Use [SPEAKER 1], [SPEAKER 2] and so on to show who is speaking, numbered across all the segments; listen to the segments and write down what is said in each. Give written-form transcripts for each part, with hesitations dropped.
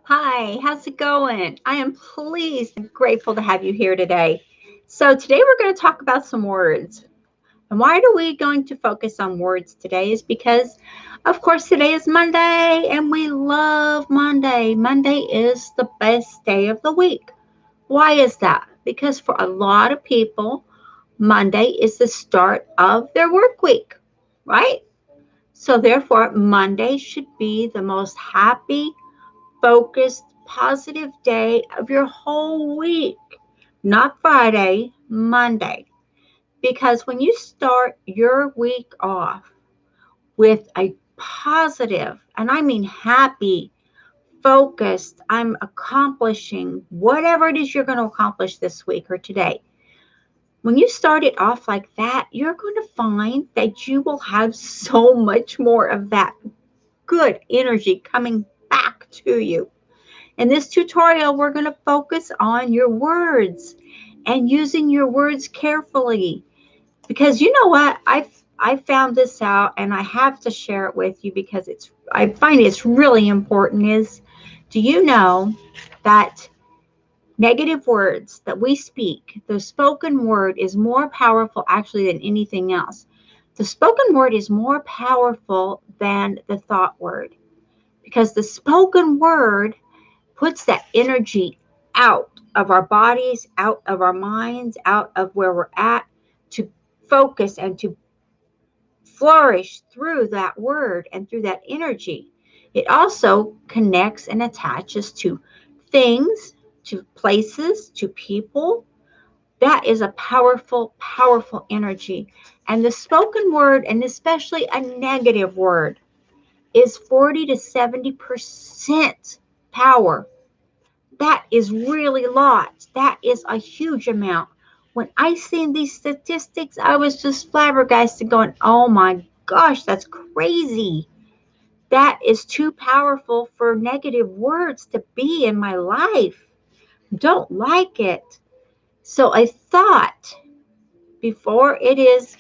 [SPEAKER 1] Hi, how's it going? I am pleased and grateful to have you here today. So, today we're going to talk about some words. And why are we going to focus on words today? Is because, of course, today is Monday and we love Monday. Monday is the best day of the week. Why is that? Because for a lot of people, Monday is the start of their work week, right? So, therefore, Monday should be the most happy, focused, positive day of your whole week. Not Friday, Monday. Because when you start your week off with a positive, and I mean happy, focused, I'm accomplishing whatever it is you're going to accomplish this week or today. When you start it off like that, you're going to find that you will have so much more of that good energy coming back to you. In this tutorial, we're going to focus on your words and using your words carefully. Because you know what? I found this out and I have to share it with you because I find it's really important is do you know that negative words that we speak, the spoken word is more powerful actually than anything else. The spoken word is more powerful than the thought word because the spoken word puts that energy out of our bodies, out of our minds, out of where we're at to focus and to flourish through that word and through that energy. It also connects and attaches to things, to places, to people. That is a powerful, powerful energy. And the spoken word, and especially a negative word, is 40 to 70% power. That is really a lot. That is a huge amount. When I seen these statistics, I was just flabbergasted going, oh my gosh, that's crazy. That is too powerful for negative words to be in my life. Don't like it. So I thought before it is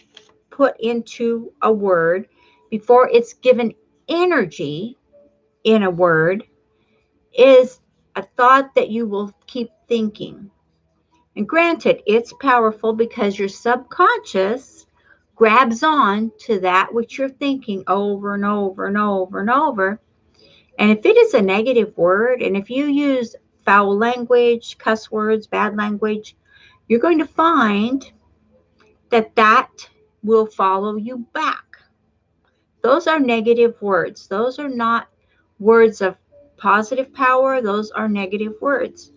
[SPEAKER 1] put into a word, before it's given energy in a word, is a thought that you will keep thinking. And granted, it's powerful because your subconscious grabs on to that which you're thinking over and over and over and over. And if it is a negative word, and if you use foul language, cuss words, bad language, you're going to find that that will follow you back. Those are negative words. Those are not words of positive power. Those are negative words.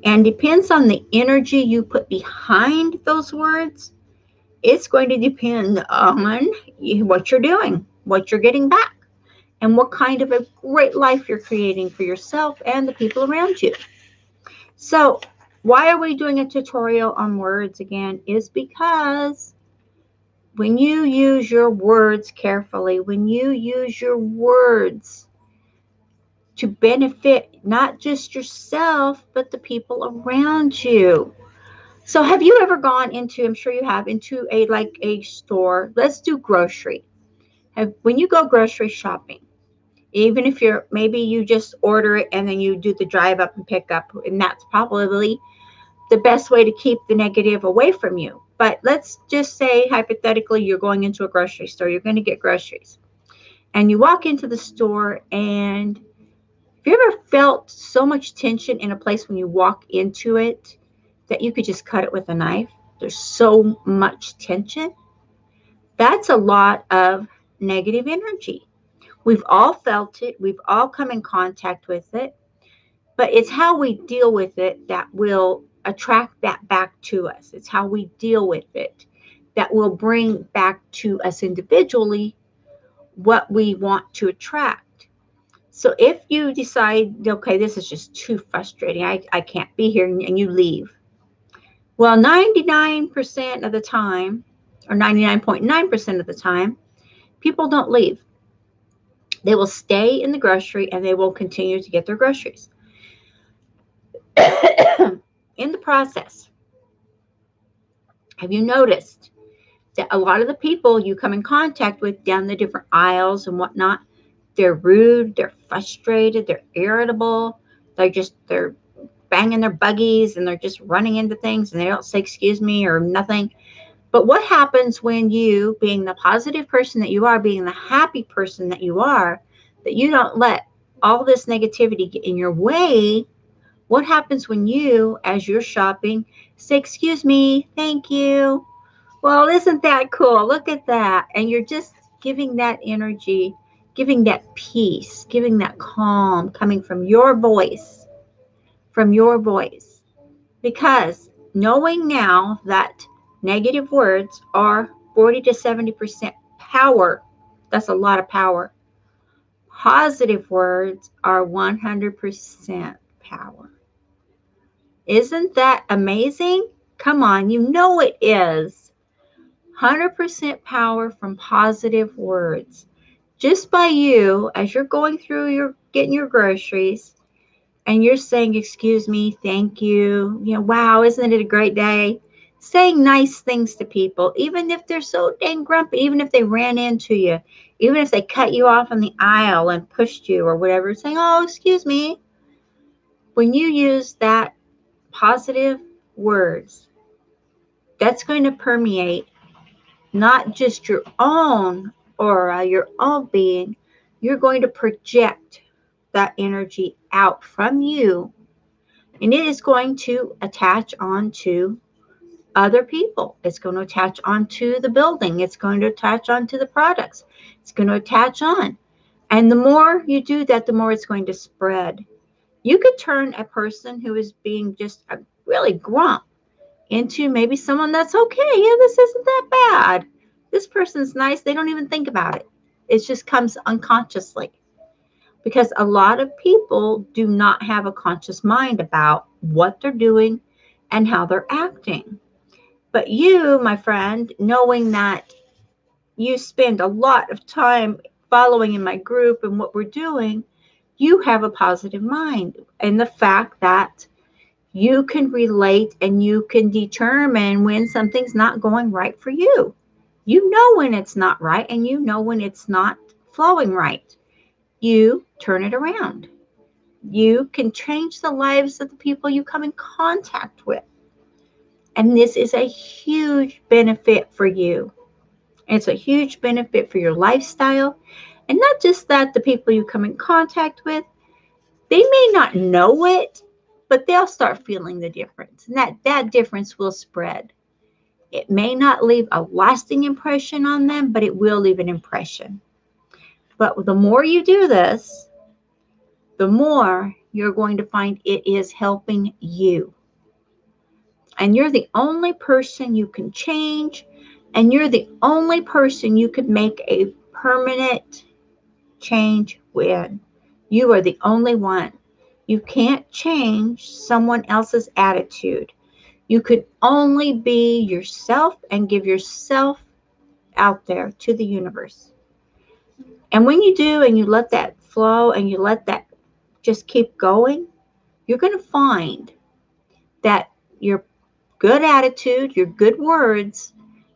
[SPEAKER 1] And depends on the energy you put behind those words. It's going to depend on what you're doing, what you're getting back, and what kind of a great life you're creating for yourself and the people around you. So, why are we doing a tutorial on words again? Is because when you use your words carefully, when you use your words to benefit not just yourself, but the people around you. So have you ever gone into, I'm sure you have, into a store, let's do grocery. When you go grocery shopping, even if you're maybe you just order it and then you do the drive up and pick up, and that's probably the best way to keep the negative away from you. But let's just say hypothetically you're going into a grocery store, you're going to get groceries. And you walk into the store and have you ever felt so much tension in a place when you walk into it that you could just cut it with a knife? There's so much tension. That's a lot of negative energy. We've all felt it, we've all come in contact with it, but it's how we deal with it that will attract that back to us. It's how we deal with it that will bring back to us individually what we want to attract. So if you decide, okay, this is just too frustrating, I can't be here, and you leave. Well, 99% of the time, or 99.9% of the time, people don't leave. They will stay in the grocery and they will continue to get their groceries. In the process, have you noticed that a lot of the people you come in contact with down the different aisles and whatnot, they're rude, they're frustrated, they're irritable, They're banging their buggies and they're just running into things and they don't say excuse me or nothing. But what happens when you, being the positive person that you are, being the happy person that you don't let all this negativity get in your way? What happens when you, as you're shopping, say, excuse me, thank you? Well, isn't that cool? Look at that. And you're just giving that energy, giving that peace, giving that calm coming from your voice. Because knowing now that negative words are 40 to 70% power, that's a lot of power. Positive words are 100% power. Isn't that amazing? Come on, you know it is. 100% power from positive words. Just by you, as you're going through getting your groceries, and you're saying, excuse me, thank you, wow, isn't it a great day? Saying nice things to people, even if they're so dang grumpy, even if they ran into you, even if they cut you off in the aisle and pushed you or whatever, saying, oh, excuse me. When you use that positive words, that's going to permeate not just your own aura, your own being. You're going to project that energy out from you, and it is going to attach onto other people. It's going to attach onto the building. It's going to attach onto the products. It's going to attach on. And the more you do that, the more it's going to spread. You could turn a person who is being just a really grump into maybe someone that's okay. Yeah, this isn't that bad. This person's nice. They don't even think about it. It just comes unconsciously, because a lot of people do not have a conscious mind about what they're doing and how they're acting. But you, my friend, knowing that you spend a lot of time following in my group and what we're doing, you have a positive mind. And the fact that you can relate and you can determine when something's not going right for you. You know when it's not right, and you know when it's not flowing right. You turn it around. You can change the lives of the people you come in contact with. And this is a huge benefit for you. It's a huge benefit for your lifestyle. And not just that, the people you come in contact with, they may not know it, but they'll start feeling the difference. And that difference will spread. It may not leave a lasting impression on them, but it will leave an impression. But the more you do this, the more you're going to find it is helping you. And you're the only person you can change, and you're the only person you could make a permanent change with. You are the only one. You can't change someone else's attitude. You could only be yourself and give yourself out there to the universe. And when you do, and you let that flow and you let that just keep going, you're going to find that your good attitude, your good words,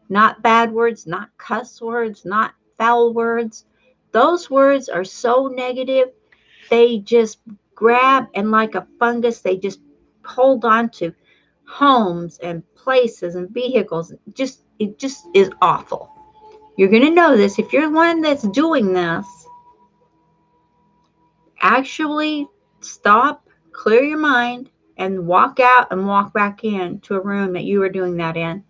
[SPEAKER 1] not bad words, not cuss words, not foul words, those words are so negative, they just grab, and like a fungus, they just hold on to homes and places and vehicles. It just is awful. You're going to know this if you're one that's doing this. Actually stop, clear your mind, and walk out and walk back in to a room that you were doing that in.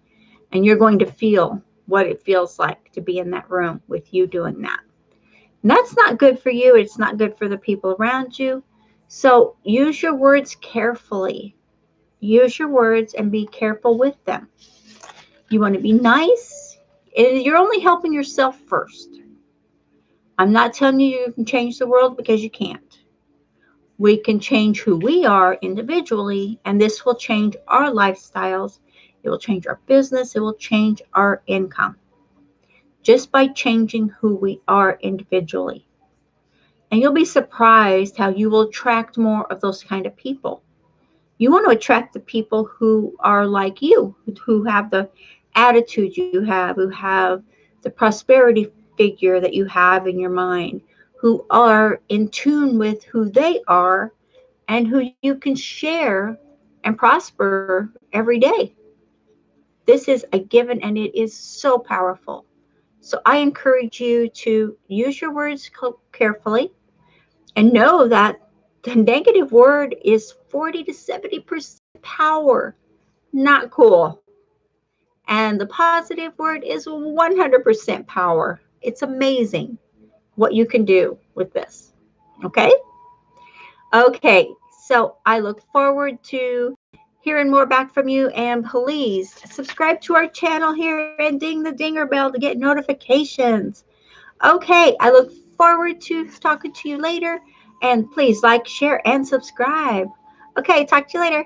[SPEAKER 1] And you're going to feel what it feels like to be in that room with you doing that. And that's not good for you. It's not good for the people around you. So use your words carefully. Use your words and be careful with them. You want to be nice, and you're only helping yourself first. I'm not telling you you can change the world, because you can't. We can change who we are individually, and this will change our lifestyles. It will change our business. It will change our income just by changing who we are individually. And you'll be surprised how you will attract more of those kind of people. You want to attract the people who are like you, who have the attitude you have, who have the prosperity figure that you have in your mind, who are in tune with who they are, and who you can share and prosper every day. This is a given and it is so powerful. So I encourage you to use your words carefully and know that the negative word is 40 to 70% power. Not cool. And the positive word is 100% power. It's amazing what you can do with this. Okay? Okay. So I look forward to hearing more back from you. And please subscribe to our channel here and ding the dinger bell to get notifications. Okay. I look forward to talking to you later. And please like, share, and subscribe. Okay. Talk to you later.